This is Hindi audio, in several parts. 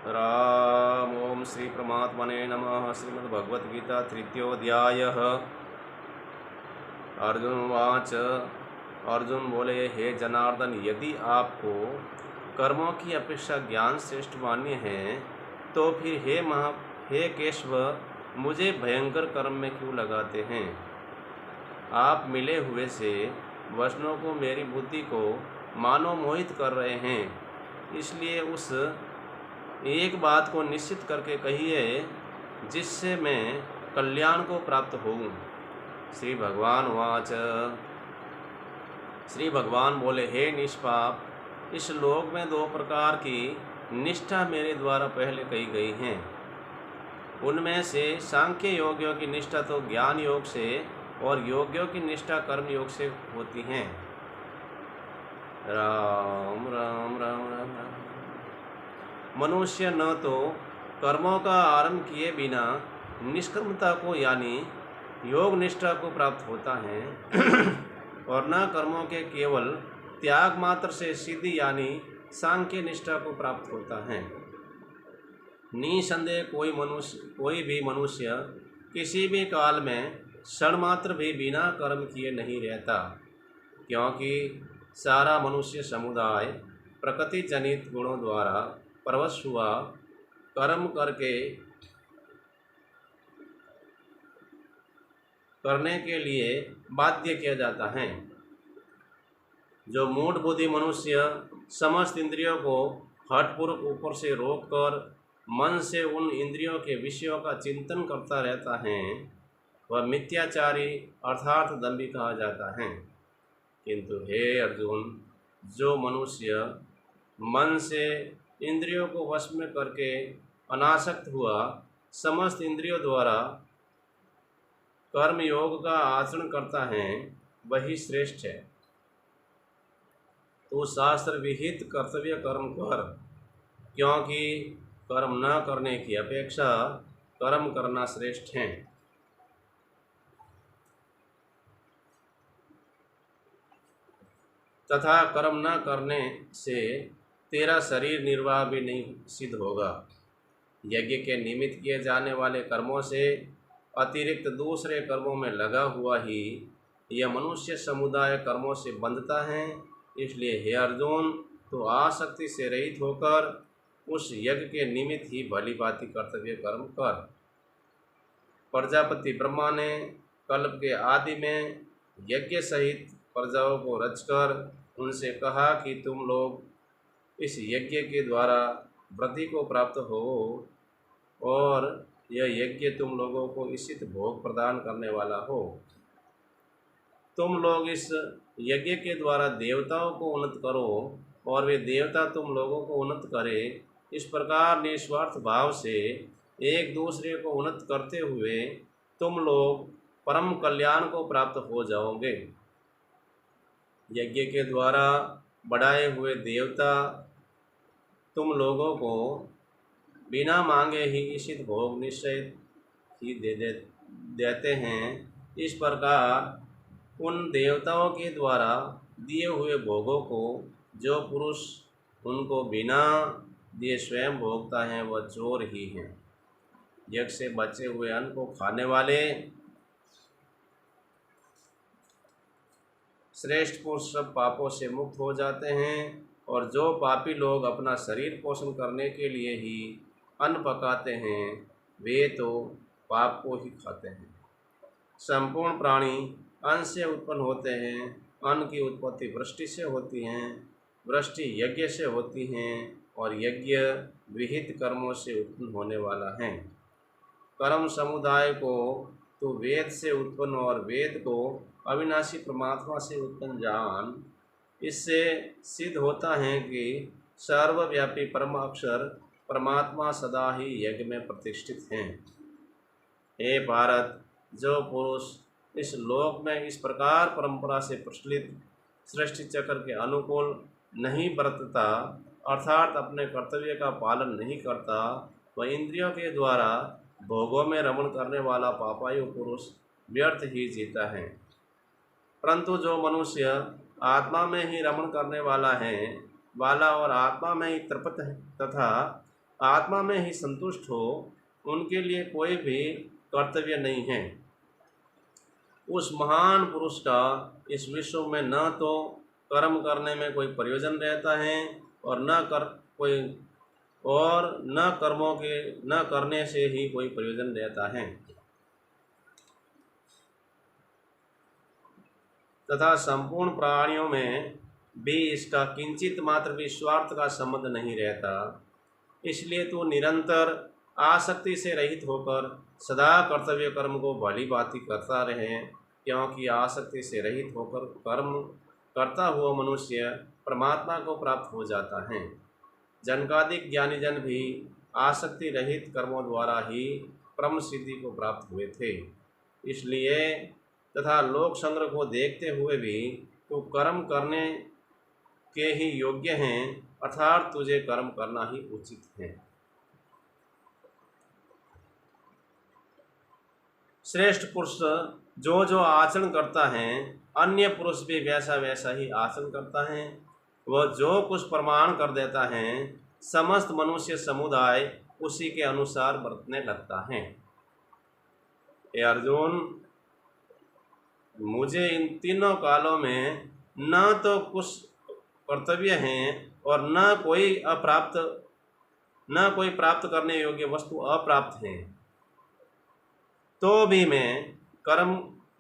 राम। ओम श्री परमात्मने नमः। श्रीमद्भगवद्गीता तृतीयोऽध्यायः। अर्जुन उवाच। अर्जुन बोले, हे जनार्दन, यदि आपको कर्मों की अपेक्षा ज्ञान श्रेष्ठ मान्य है तो फिर हे केशव, मुझे भयंकर कर्म में क्यों लगाते हैं? आप मिले हुए से वचनों को मेरी बुद्धि को मानो मोहित कर रहे हैं, इसलिए उस एक बात को निश्चित करके कहिए जिससे मैं कल्याण को प्राप्त होऊं। श्री भगवान वाच। श्री भगवान बोले, हे निष्पाप, इस लोक में दो प्रकार की निष्ठा मेरे द्वारा पहले कही गई हैं। उनमें से सांख्य योगियों की निष्ठा तो ज्ञान योग से और योगियों की निष्ठा कर्म योग से होती हैं। राम राम राम राम राम। मनुष्य न तो कर्मों का आरंभ किए बिना निष्कर्मता को यानी योग निष्ठा को प्राप्त होता है और न कर्मों के केवल त्याग मात्र से सिद्धि यानी सांख्य निष्ठा को प्राप्त होता है। निसंदेह कोई भी मनुष्य किसी भी काल में क्षण मात्र भी बिना कर्म किए नहीं रहता, क्योंकि सारा मनुष्य समुदाय प्रकृति जनित गुणों द्वारा परवश हुआ कर्म करने के लिए बाध्य किया जाता है। जो मूढ़ बुद्धि मनुष्य समस्त इंद्रियों को हठपूर्वक ऊपर से रोककर मन से उन इंद्रियों के विषयों का चिंतन करता रहता है, वह मिथ्याचारी अर्थात दंभी कहा जाता है। किंतु हे अर्जुन, जो मनुष्य मन से इंद्रियों को वश में करके अनासक्त हुआ समस्त इंद्रियों द्वारा कर्म योग का आचरण करता है, वही श्रेष्ठ है। तो शास्त्र विहित कर्तव्य कर्म कर, क्योंकि कर्म न करने की अपेक्षा कर्म करना श्रेष्ठ है। तथा कर्म न करने से तेरा शरीर निर्वाह भी नहीं सिद्ध होगा। यज्ञ के निमित्त किए जाने वाले कर्मों से अतिरिक्त दूसरे कर्मों में लगा हुआ ही यह मनुष्य समुदाय कर्मों से बंधता है। इसलिए हे अर्जुन, तो आसक्ति से रहित होकर उस यज्ञ के निमित्त ही भली भांति कर्तव्य कर्म कर। प्रजापति ब्रह्मा ने कल्प के आदि में यज्ञ सहित प्रजाओं को रचकर उनसे कहा कि तुम लोग इस यज्ञ के द्वारा वृद्धि को प्राप्त हो और यह यज्ञ तुम लोगों को इसित भोग प्रदान करने वाला हो। तुम लोग इस यज्ञ के द्वारा देवताओं को उन्नत करो और वे देवता तुम लोगों को उन्नत करें। इस प्रकार निस्वार्थ भाव से एक दूसरे को उन्नत करते हुए तुम लोग परम कल्याण को प्राप्त हो जाओगे। यज्ञ के द्वारा बढ़ाए हुए देवता तुम लोगों को बिना मांगे ही इसित भोग निश्चय ही देते हैं। इस प्रकार उन देवताओं के द्वारा दिए हुए भोगों को जो पुरुष उनको बिना दिए स्वयं भोगता है, वह चोर ही है। यज्ञ से बचे हुए अन्न को खाने वाले श्रेष्ठ पुरुष सब पापों से मुक्त हो जाते हैं, और जो पापी लोग अपना शरीर पोषण करने के लिए ही अन्न पकाते हैं, वे तो पाप को ही खाते हैं। संपूर्ण प्राणी अन्न से उत्पन्न होते हैं। अन्न की उत्पत्ति वृष्टि से होती है, वृष्टि यज्ञ से होती है और यज्ञ विहित कर्मों से उत्पन्न होने वाला है। कर्म समुदाय को तो वेद से उत्पन्न और वेद को अविनाशी परमात्मा से उत्पन्न जान। इससे सिद्ध होता है कि सर्वव्यापी परम अक्षर परमात्मा सदा ही यज्ञ में प्रतिष्ठित हैं। हे भारत, जो पुरुष इस लोक में इस प्रकार परंपरा से प्रचलित सृष्टि चक्र के अनुकूल नहीं बरतता, अर्थात अपने कर्तव्य का पालन नहीं करता, वह इंद्रियों के द्वारा भोगों में रमण करने वाला पापायु पुरुष व्यर्थ ही जीता है। परंतु जो मनुष्य आत्मा में ही रमण करने वाला और आत्मा में ही तृप्त है तथा आत्मा में ही संतुष्ट हो, उनके लिए कोई भी कर्तव्य नहीं है। उस महान पुरुष का इस विश्व में न तो कर्म करने में कोई प्रयोजन रहता है और न कर्मों के न करने से ही कोई प्रयोजन रहता है, तथा संपूर्ण प्राणियों में भी इसका किंचित मात्र भी स्वार्थ का संबंध नहीं रहता। इसलिए तू निरंतर आसक्ति से रहित होकर सदा कर्तव्य कर्म को भली भांति करता रहे, क्योंकि आसक्ति से रहित होकर कर्म करता हुआ मनुष्य परमात्मा को प्राप्त हो जाता है। जनकादिक ज्ञानी जन भी आसक्ति रहित कर्मों द्वारा ही परम सिद्धि को प्राप्त हुए थे। इसलिए तथा लोक संग्रह को देखते हुए भी तू कर्म करने के ही योग्य हैं, अर्थात तुझे कर्म करना ही उचित है। श्रेष्ठ पुरुष जो जो आचरण करता है, अन्य पुरुष भी वैसा वैसा ही आचरण करता है। वह जो कुछ प्रमाण कर देता है, समस्त मनुष्य समुदाय उसी के अनुसार बरतने लगता है। हे अर्जुन, मुझे इन तीनों कालों में न तो कुछ कर्तव्य हैं और न कोई प्राप्त करने योग्य वस्तु अप्राप्त है, तो भी मैं कर्म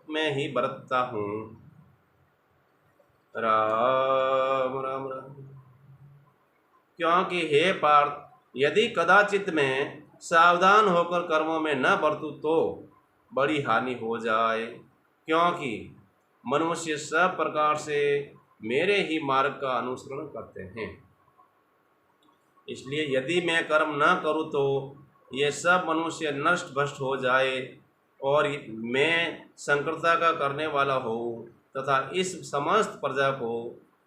में ही बरतता हूँ। राम राम राम। क्योंकि हे पार्थ, यदि कदाचित मैं सावधान होकर कर्मों में न बरतूं तो बड़ी हानि हो जाए, क्योंकि मनुष्य सब प्रकार से मेरे ही मार्ग का अनुसरण करते हैं। इसलिए यदि मैं कर्म न करूं तो ये सब मनुष्य नष्ट भ्रष्ट हो जाए और मैं संकटता का करने वाला हो तथा इस समस्त प्रजा को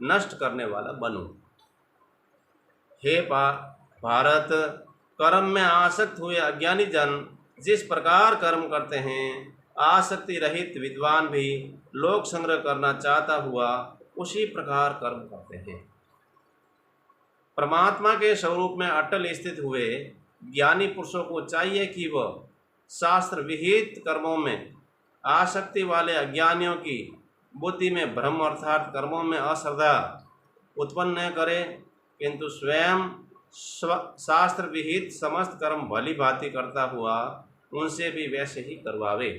नष्ट करने वाला बनूं। हे भारत, कर्म में आसक्त हुए अज्ञानी जन जिस प्रकार कर्म करते हैं, आसक्ति रहित विद्वान भी लोक संग्रह करना चाहता हुआ उसी प्रकार कर्म करते हैं। परमात्मा के स्वरूप में अटल स्थित हुए ज्ञानी पुरुषों को चाहिए कि वह शास्त्र विहित कर्मों में आसक्ति वाले अज्ञानियों की बुद्धि में भ्रम अर्थात कर्मों में अश्रद्धा उत्पन्न न करे, किंतु स्वयं शास्त्र विहित समस्त कर्म भली भांति करता हुआ उनसे भी वैसे ही करवावे।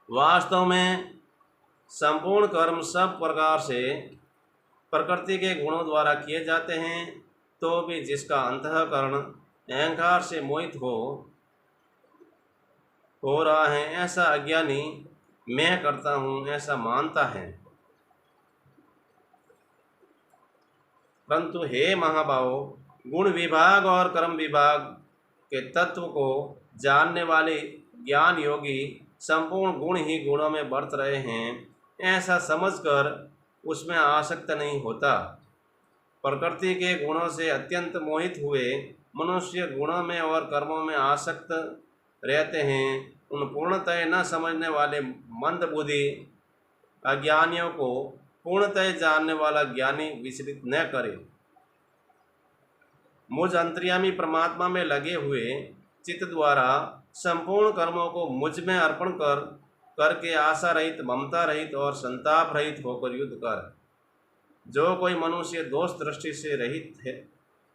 वास्तव में संपूर्ण कर्म सब प्रकार से प्रकृति के गुणों द्वारा किए जाते हैं, तो भी जिसका अंतःकरण अहंकार से मोहित हो रहा है, ऐसा अज्ञानी मैं करता हूँ ऐसा मानता है। परंतु हे महाबाहो, गुण विभाग और कर्म विभाग के तत्व को जानने वाले ज्ञान योगी संपूर्ण गुण ही गुणों में बरत रहे हैं, ऐसा समझकर उसमें आसक्त नहीं होता। प्रकृति के गुणों से अत्यंत मोहित हुए मनुष्य गुणों में और कर्मों में आसक्त रहते हैं। उन पूर्णतः न समझने वाले मंद बुद्धि अज्ञानियों को पूर्णतः जानने वाला ज्ञानी विचलित न करे। मुझ अंतर्यामी परमात्मा में लगे हुए चित्त द्वारा संपूर्ण कर्मों को मुझ में अर्पण करके आशा रहित, ममता रहित और संताप रहित होकर युद्ध कर। जो कोई मनुष्य दोष दृष्टि से रहित है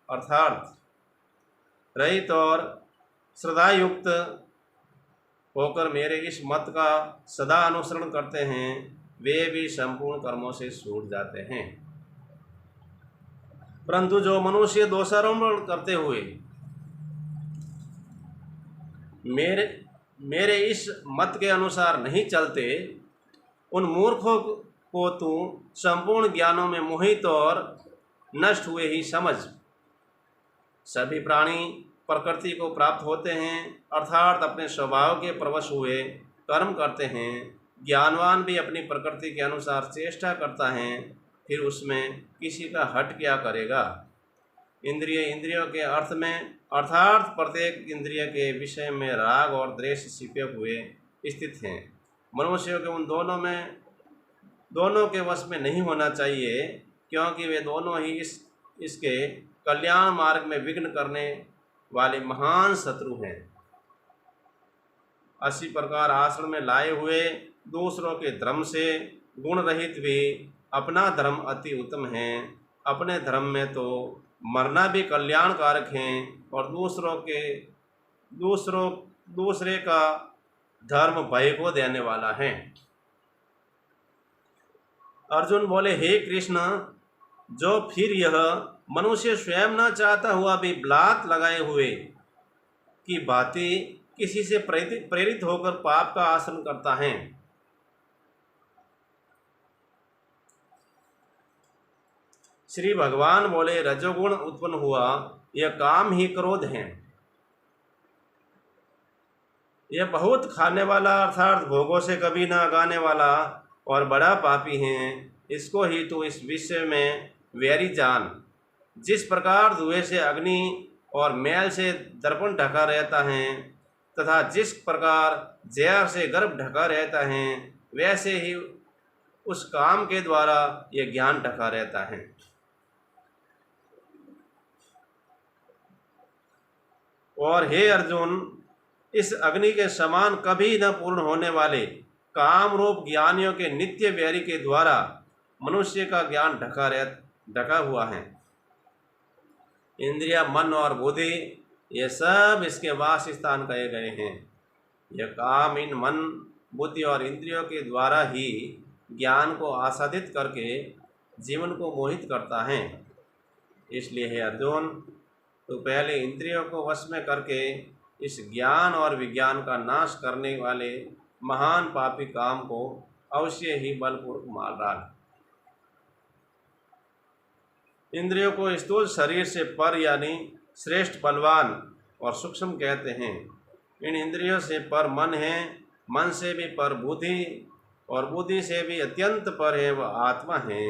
अर्थात रहित और श्रद्धायुक्त होकर मेरे इस मत का सदा अनुसरण करते हैं, वे भी संपूर्ण कर्मों से छूट जाते हैं। परंतु जो मनुष्य दोषारोपण करते हुए मेरे इस मत के अनुसार नहीं चलते, उन मूर्खों को तू संपूर्ण ज्ञानों में मोहित और नष्ट हुए ही समझ। सभी प्राणी प्रकृति को प्राप्त होते हैं अर्थात अपने स्वभाव के प्रवश हुए कर्म करते हैं। ज्ञानवान भी अपनी प्रकृति के अनुसार चेष्टा करता है, फिर उसमें किसी का हट क्या करेगा। इंद्रियों के अर्थ में अर्थात प्रत्येक इंद्रिय के विषय में राग और द्वेष छिपे हुए स्थित हैं। मनुष्यों के उन दोनों के वश में नहीं होना चाहिए, क्योंकि वे दोनों ही इसके कल्याण मार्ग में विघ्न करने वाले महान शत्रु हैं। इसी प्रकार आश्रम में लाए हुए दूसरों के धर्म से गुण रहित भी अपना धर्म अति उत्तम है। अपने धर्म में तो मरना भी कल्याणकारक है और दूसरे का धर्म भय को देने वाला है। अर्जुन बोले, हे कृष्ण, जो फिर यह मनुष्य स्वयं न चाहता हुआ भी ब्लात लगाए हुए की भांति किसी से प्रेरित होकर पाप का आचरण करता है, श्री भगवान बोले, रजोगुण उत्पन्न हुआ यह काम ही क्रोध है। यह बहुत खाने वाला अर्थात भोगों से कभी न आगाने वाला और बड़ा पापी है। इसको ही तो इस विषय में वैरी जान। जिस प्रकार धुएं से अग्नि और मैल से दर्पण ढका रहता है तथा जिस प्रकार जहर से गर्भ ढका रहता है, वैसे ही उस काम के द्वारा यह ज्ञान ढका रहता है। और हे अर्जुन, इस अग्नि के समान कभी न पूर्ण होने वाले काम रूप ज्ञानियों के नित्य वैरी के द्वारा मनुष्य का ज्ञान ढका हुआ है। इंद्रिया, मन और बुद्धि ये सब इसके वास स्थान कहे गए हैं। यह काम इन मन, बुद्धि और इंद्रियों के द्वारा ही ज्ञान को आसादित करके जीवन को मोहित करता है। इसलिए हे अर्जुन, तो पहले इंद्रियों को वश में करके इस ज्ञान और विज्ञान का नाश करने वाले महान पापी काम को अवश्य ही बलपूर्वक मार डाल। इंद्रियों को स्थूल शरीर से पर यानी श्रेष्ठ, बलवान और सूक्ष्म कहते हैं। इन इंद्रियों से पर मन है, मन से भी पर बुद्धि और बुद्धि से भी अत्यंत पर है वह आत्मा है।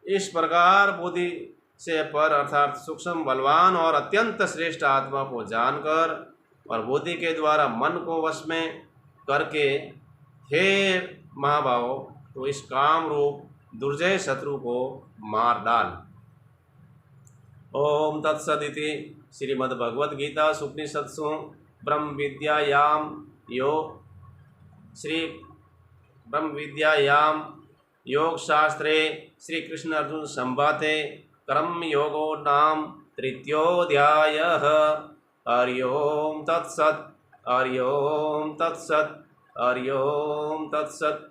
इस प्रकार बुद्धि से पर अर्थात सूक्ष्म, बलवान और अत्यंत श्रेष्ठ आत्मा को जानकर और बुद्धि के द्वारा मन को वश में करके हे महाभाव, तो इस काम रूप दुर्जय शत्रु को मार डाल। ओम तत्सदिति श्रीमद्भगवद्गीता उपनिषत्सु ब्रह्म विद्यायां योग शास्त्रे श्री कृष्ण अर्जुन संवादे कर्म योगो नाम तृतीयोऽध्यायः। हरि ओम तत्सत्, हरि ओम तत्सत्, हरि ओम तत्सत्।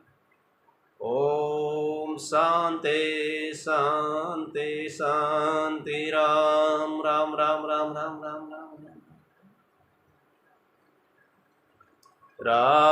ओम शांति शांति शांति। राम राम राम राम राम राम राम राम।